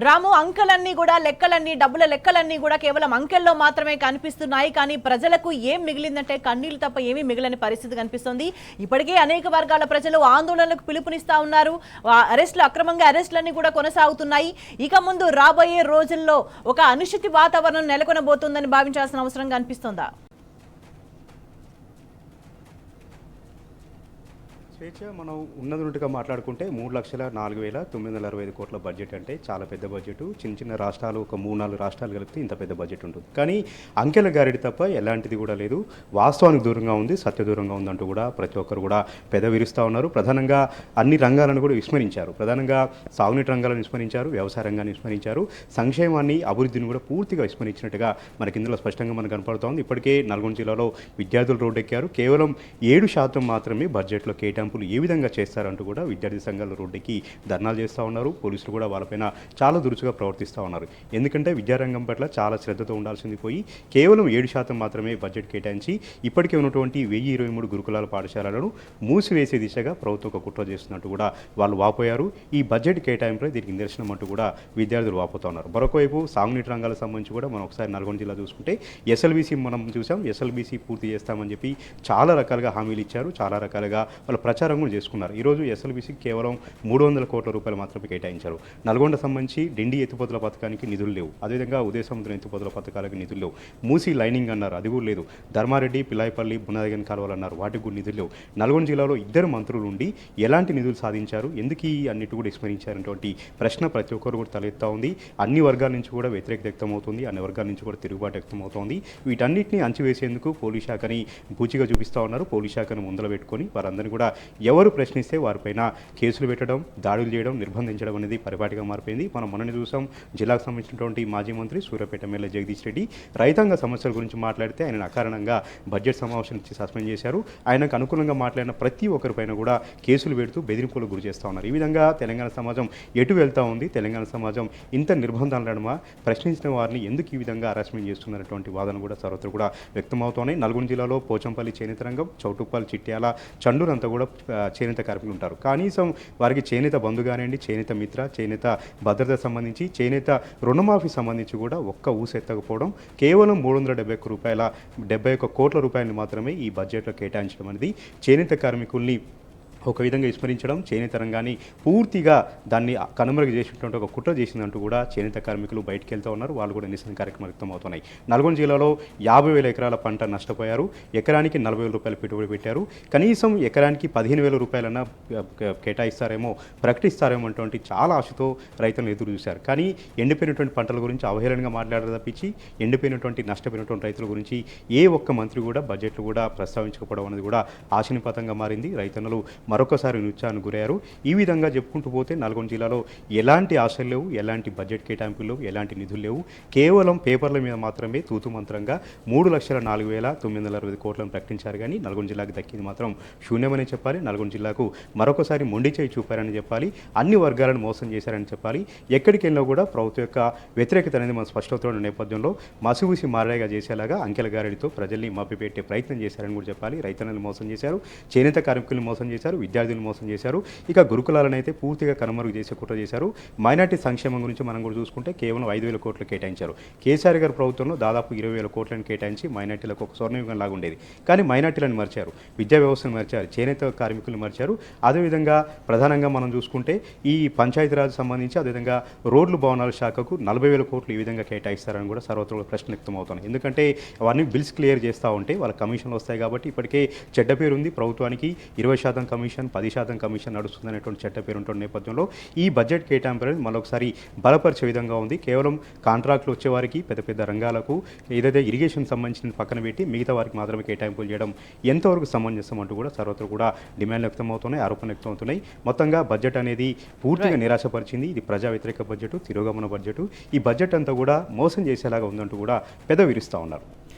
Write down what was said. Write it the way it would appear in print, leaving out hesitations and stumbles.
రాము అంకెలన్నీ కూడా లెక్కలన్నీ డబ్బుల లెక్కలన్నీ కూడా కేవలం అంకెల్లో మాత్రమే కనిపిస్తున్నాయి. కానీ ప్రజలకు ఏం మిగిలిందంటే కన్నీళ్లు తప్ప ఏమీ మిగిలిన పరిస్థితి కనిపిస్తుంది. ఇప్పటికే అనేక వర్గాల ప్రజలు ఆందోళనలకు పిలుపునిస్తా ఉన్నారు. అక్రమంగా అరెస్టులన్నీ కూడా కొనసాగుతున్నాయి. ఇక ముందు రాబోయే రోజుల్లో ఒక అనిశ్చితి వాతావరణం నెలకొనబోతుందని భావించాల్సిన అవసరం కనిపిస్తుందా? స్వేచ్ఛ మనం ఉన్నదిగా మాట్లాడుకుంటే 3,04,965 కోట్ల బడ్జెట్ అంటే చాలా పెద్ద బడ్జెట్. చిన్న చిన్న రాష్ట్రాలు ఒక 3-4 రాష్ట్రాలు కలిపితే ఇంత పెద్ద బడ్జెట్ ఉంటుంది. కానీ అంకెల గారిడి తప్ప ఎలాంటిది కూడా లేదు. వాస్తవానికి దూరంగా ఉంది, సత్య దూరంగా ఉందంటూ కూడా ప్రతి ఒక్కరు కూడా విరుస్తూ ఉన్నారు. ప్రధానంగా అన్ని రంగాలను కూడా విస్మరించారు. ప్రధానంగా సాగునీటి రంగాలను విస్మరించారు, వ్యవసాయ రంగాన్ని విస్మరించారు, సంక్షేమాన్ని అభివృద్ధిని కూడా పూర్తిగా విస్మరించినట్టుగా మనకి ఇందులో స్పష్టంగా మనకు కనపడుతోంది. ఇప్పటికే నల్గొండ జిల్లాలో విద్యార్థులు రోడ్డెక్కారు. కేవలం 7% మాత్రమే బడ్జెట్లో కేటాయింపు ఏ విధంగా చేస్తారంటూ కూడా విద్యార్థి సంఘాలు రోడ్డుకి ధర్నాలు చేస్తూ ఉన్నారు. పోలీసులు కూడా వాళ్ళపైన చాలా దురుసుగా ప్రవర్తిస్తూ ఉన్నారు. ఎందుకంటే విద్యారంగం పట్ల చాలా శ్రద్ధతో ఉండాల్సింది పోయి కేవలం 7% మాత్రమే బడ్జెట్ కేటాయించి ఇప్పటికే ఉన్నటువంటి 1023 గురుకులాల పాఠశాలలను మూసివేసే దిశగా ప్రభుత్వం ఒక కుట్ర చేస్తున్నట్టు కూడా వాళ్ళు వాపోయారు. ఈ బడ్జెట్ కేటాయింపుపై దీనికి నిదర్శనం అంటూ కూడా విద్యార్థులు వాపోతూ ఉన్నారు. మరొకవైపు సాగునీటి రంగాలకు సంబంధించి కూడా మనం ఒకసారి నల్గొండ జిల్లా చూసుకుంటే ఎస్ఎల్బీసీ మనం చూసాం. ఎస్ఎల్బీసీ పూర్తి చేస్తామని చెప్పి చాలా రకాలుగా హామీలు ఇచ్చారు, చాలా రకాలుగా వాళ్ళ ప్రచారం కూడా చేసుకున్నారు. ఈరోజు ఎస్ఎల్బీసీకి కేవలం 300 కోట్ల రూపాయలు మాత్రమే కేటాయించారు. నల్గొండ సంబంధించి డిండి ఎత్తిపోతల పథకానికి నిధులు లేవు. అదేవిధంగా ఉదయ సముద్రం ఎత్తిపోతల పథకాలకు నిధులు లేవు. మూసీ లైనింగ్ అన్నారు, అది కూడా లేదు. ధర్మారెడ్డి, పిలాయిపల్లి, బునాదగన్ కాలువలు అన్నారు, వాటికి కూడా నిధులు లేవు. నల్గొండ జిల్లాలో 2 మంత్రులు ఉండి ఎలాంటి నిధులు సాధించారు, ఎందుకు అన్నిటి కూడా విస్మరించారనేటువంటి ప్రశ్న ప్రతి ఒక్కరు కూడా తలెత్తా ఉంది. అన్ని వర్గాల నుంచి కూడా వ్యతిరేకత వ్యక్తమవుతుంది, అన్ని వర్గాల నుంచి కూడా తిరుగుబాటు వ్యక్తమవుతోంది. వీటన్నిటిని అంచివేసేందుకు పోలీస్ శాఖని పూచిగా చూపిస్తూ ఉన్నారు. పోలీస్ శాఖను ముందర పెట్టుకొని వారందరినీ కూడా ఎవరు ప్రశ్నిస్తే వారిపైన కేసులు పెట్టడం, దాడులు చేయడం, నిర్బంధించడం అనేది పరిపాటిగా మారిపోయింది. మనం మొన్ననే చూసాం. జిల్లాకు సంబంధించినటువంటి మాజీ మంత్రి సూర్యాపేట ఎమ్మెల్యే జగదీష్ రెడ్డి రైతాంగ సమస్యల గురించి మాట్లాడితే ఆయన అకారణంగా బడ్జెట్ సమావేశం నుంచి సస్పెండ్ చేశారు. ఆయనకు అనుకూలంగా మాట్లాడిన ప్రతి ఒక్కరిపైన కూడా కేసులు పెడుతూ బెదిరింపులకు గురి చేస్తూ ఉన్నారు. ఈ విధంగా తెలంగాణ సమాజం ఎటు వెళ్తూ ఉంది, తెలంగాణ సమాజం ఇంత నిర్బంధాల నడుమ ప్రశ్నించిన వారిని ఎందుకు ఈ విధంగా హరాస్మెంట్ చేస్తున్నటువంటి వాదన కూడా సర్వత్రా కూడా వ్యక్తమవుతున్నాయి. నల్గొండ జిల్లాలో పోచంపల్లి చేనేత రంగం, చౌటుప్పల్, చిట్యాల, చండూరు అంతా కూడా చేనేత కార్మికులు ఉంటారు. కనీసం వారికి చేనేత బంధు కానివ్వండి, చేనేత మిత్ర, చేనేత భద్రత సంబంధించి, చేనేత రుణమాఫీ సంబంధించి కూడా ఒక్క ఊసెత్తకపోవడం, కేవలం 371 కోట్ల రూపాయలు మాత్రమే ఈ బడ్జెట్లో కేటాయించడం అనేది చేనేత కార్మికుల్ని ఒక విధంగా విస్మరించడం, చేనేత రంగాన్ని పూర్తిగా దాన్ని కనుమరుగు చేసినటువంటి ఒక కుట్ర చేసిందంటూ కూడా చేనేత కార్మికులు బయటకు వెళ్తూ ఉన్నారు. వాళ్ళు కూడా నిరసన కార్యక్రమాలు వ్యక్తమవుతున్నాయి. నల్గొండ జిల్లాలో 50,000 ఎకరాల పంట నష్టపోయారు. ఎకరానికి 40,000 రూపాయలు పెట్టుబడి పెట్టారు. కనీసం ఎకరానికి 15,000 రూపాయలన్నా కేటాయిస్తారేమో, ప్రకటిస్తారేమో అటువంటి చాలా ఆశతో రైతులను ఎదురు చూశారు. కానీ ఎండిపోయినటువంటి పంటల గురించి అవహేళనగా మాట్లాడారు తప్పించి ఎండిపోయినటువంటి నష్టపోయినటువంటి రైతుల గురించి ఏ ఒక్క మంత్రి కూడా బడ్జెట్లు కూడా ప్రస్తావించకపోవడం అనేది కూడా ఆశనిపాతంగా మారింది. రైతన్నలు మరొకసారి నిరుత్సాహానికి గురయ్యారు. ఈ విధంగా చెప్పుకుంటూ పోతే నల్గొండ జిల్లాలో ఎలాంటి ఆశలు లేవు, ఎలాంటి బడ్జెట్ కేటాయింపులు లేవు, ఎలాంటి నిధులు లేవు. కేవలం పేపర్ల మీద మాత్రమే తూతు మంత్రంగా 3,04,960 కోట్లను ప్రకటించారు. కానీ నల్గొండ జిల్లాకు దక్కింది మాత్రం శూన్యమని చెప్పాలి. నల్గొండ జిల్లాకు మరొకసారి మొండి చేయి చూపారని చెప్పాలి. అన్ని వర్గాలను మోసం చేశారని చెప్పాలి. ఎక్కడికి వెళ్ళినా కూడా ప్రభుత్వం యొక్క వ్యతిరేకత అనేది మనం స్పష్టమవుతున్న నేపథ్యంలో మసిబూసి మారేగా చేసేలాగా అంకెల గారెడితో ప్రజల్ని మభ్యపెట్టే ప్రయత్నం చేశారని కూడా చెప్పాలి. రైతన్నలను మోసం చేశారు, చేనేత కార్మికులను మోసం చేశారు, విద్యార్థులను మోసం చేశారు. ఇక గురుకులాలను అయితే పూర్తిగా కనుమరుగు చేసే కుట్ర చేశారు. మైనార్టీ సంక్షేమం గురించి మనం కూడా చూసుకుంటే కేవలం 5,000 కోట్లు కేటాయించారు. కేసీఆర్ గారి ప్రభుత్వంలో దాదాపు 20,000 కోట్లను కేటాయించి మైనార్టీలకు ఒక స్వర్ణయుగం లాగా ఉండేది. కానీ మైనార్టీలను మర్చారు, విద్యా వ్యవస్థను మర్చారు, చేనేత కార్మికులను మర్చారు. అదేవిధంగా ప్రధానంగా మనం చూసుకుంటే ఈ పంచాయతీరాజ్ సంబంధించి అదేవిధంగా రోడ్లు భవనాల శాఖకు 40,000 కోట్లు ఈ విధంగా కేటాయిస్తారని కూడా సర్వత్ర ప్రశ్న వ్యక్తమవుతున్నాయి. ఎందుకంటే అవన్నీ బిల్స్ క్లియర్ చేస్తూ ఉంటే వాళ్ళ కమిషన్లు వస్తాయి కాబట్టి ఇప్పటికే చెడ్డ పేరు ఉంది ప్రభుత్వానికి. 20% కమిషన్, 10% కమిషన్ నడుస్తుందనేటువంటి చెట్ట పేరు ఉంటున్న నేపథ్యంలో ఈ బడ్జెట్ కేటాయింపు అనేది మరొకసారి బలపరిచే విధంగా ఉంది. కేవలం కాంట్రాక్టులు వచ్చేవారికి, పెద్ద పెద్ద రంగాలకు, ఏదైతే ఇరిగేషన్ సంబంధించిన పక్కన పెట్టి మిగతా వారికి మాత్రమే కేటాయింపులు చేయడం ఎంతవరకు సమంజసం అంటూ కూడా సర్వత్ర కూడా డిమాండ్లు వ్యక్తమవుతున్నాయి, ఆరోపణలు వ్యక్తమవుతున్నాయి. మొత్తంగా బడ్జెట్ అనేది పూర్తిగా నిరాశపరిచింది. ఇది ప్రజా వ్యతిరేక బడ్జెట్, తిరోగమన బడ్జెట్. ఈ బడ్జెట్ అంతా కూడా మోసం చేసేలాగా ఉందంటూ కూడా విరుస్తూ ఉన్నారు.